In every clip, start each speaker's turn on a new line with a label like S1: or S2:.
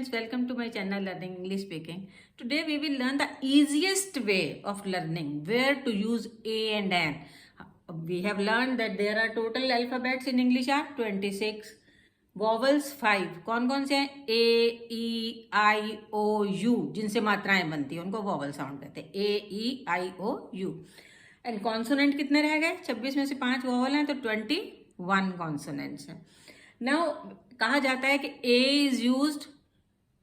S1: friends, welcome to my channel Learning English Speaking. Today we will learn the easiest way of learning where to use A and N. We have learned that there are total alphabets in English are 26, vowels 5. कौन कौन से हैं? A, E, I, O, U जिनसे मात्राएं बनती हैं उनको vowel sound कहते हैं. A, E, I, O, U. And consonant कितने रह गए? 26 में से 5 वॉवल हैं तो 21 कॉन्सोनेंट्स हैं. नाउ कहा जाता है कि A is used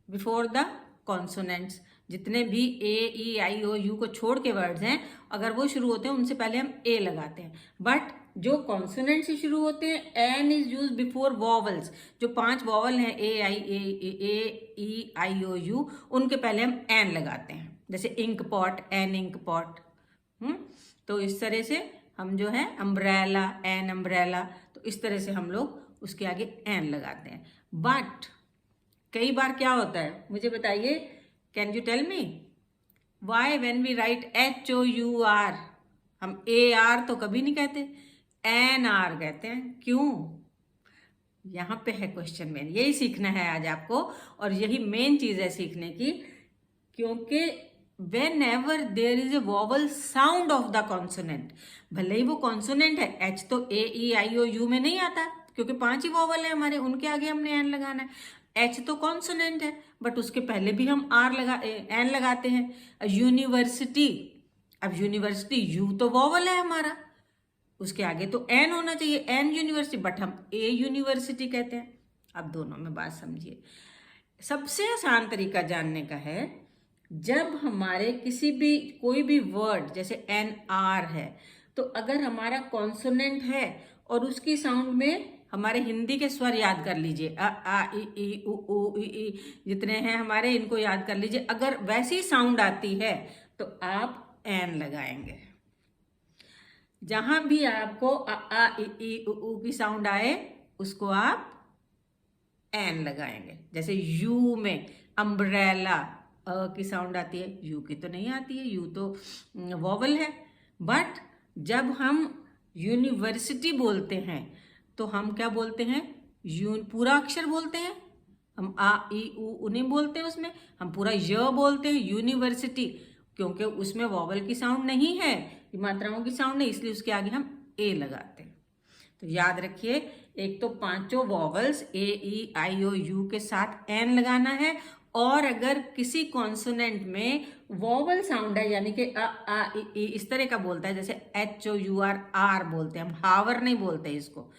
S1: before the consonants. जितने भी ए, ई, आई, ओ, यू को छोड़ के वर्ड्स हैं अगर वो शुरू होते हैं उनसे पहले हम ए लगाते हैं. बट जो कॉन्सोनेंट से शुरू होते हैं an is use before vowels. जो 5 वॉवल हैं ए, आई, ए, ई, आई, ओ, यू उनके पहले हम एन लगाते हैं. जैसे ink pot, an ink pot. तो इस तरह से हम जो है अम्ब्रेला, एन अम्ब्रेला, तो इस तरह से हम लोग उसके आगे एन लगाते हैं. बट कई बार क्या होता है मुझे बताइए, can you tell me why when we write HOUR हम AR तो कभी नहीं कहते, NR कहते हैं? क्यों? यहाँ पे है क्वेश्चन मेन. यही सीखना है आज आपको और यही मेन चीज है सीखने की. क्योंकि whenever there is a vowel sound of the consonant, भले ही वो कॉन्सोनेंट है, एच तो ए, ई, आई, ओ, यू में नहीं आता क्योंकि 5 ही वॉवल है हमारे, उनके आगे हमने एन लगाना है. एच तो कॉन्सोनेंट है बट उसके पहले भी हम एन लगाते हैं. यूनिवर्सिटी, अब यूनिवर्सिटी यू तो वॉवल है हमारा, उसके आगे तो एन होना चाहिए, एन यूनिवर्सिटी, बट हम ए यूनिवर्सिटी कहते हैं. अब दोनों में बात समझिए. सबसे आसान तरीका जानने का है, जब हमारे किसी भी कोई भी वर्ड जैसे NR है तो अगर हमारा कॉन्सोनेंट है और उसकी साउंड में हमारे हिंदी के स्वर याद कर लीजिए, आ ई उ ई जितने हैं हमारे इनको याद कर लीजिए. अगर वैसी साउंड आती है तो आप एन लगाएंगे. जहां भी आपको आ ई उ की साउंड आए उसको आप एन लगाएंगे. जैसे यू में अम्ब्रेला की साउंड आती है, यू की तो नहीं आती है, यू तो वॉवल है. बट जब हम यूनिवर्सिटी बोलते हैं तो हम क्या बोलते हैं? पूरा अक्षर बोलते हैं. हम आ ई उ नहीं बोलते, उसमें हम पूरा य बोलते हैं यूनिवर्सिटी, क्योंकि उसमें वॉवल की साउंड नहीं है, मात्राओं की साउंड नहीं, इसलिए उसके आगे हम ए लगाते हैं. तो याद रखिए, एक तो 5 vowels A, E, I, O, you के साथ एन लगाना है. और अगर किसी कॉन्सोनेंट में वॉवल साउंड है यानी कि आ ई इस तरह का बोलता है, जैसे HOUR आर बोलते हैं हम, हावर नहीं बोलते इसको,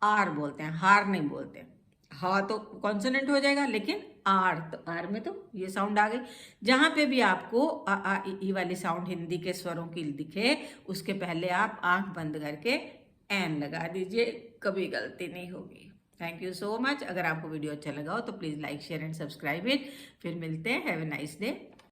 S1: आर बोलते हैं, हार नहीं बोलते. हा तो कॉन्सोनेंट हो जाएगा, लेकिन आर तो आर में तो ये साउंड आ गई. जहां पे भी आपको आ ई वाली साउंड हिंदी के स्वरों की दिखे उसके पहले आप आंख बंद करके एन लगा दीजिए, कभी गलती नहीं होगी. Thank you so much. अगर आपको वीडियो अच्छा लगा हो तो please like, share and subscribe it. फिर मिलते हैं. Have a nice day.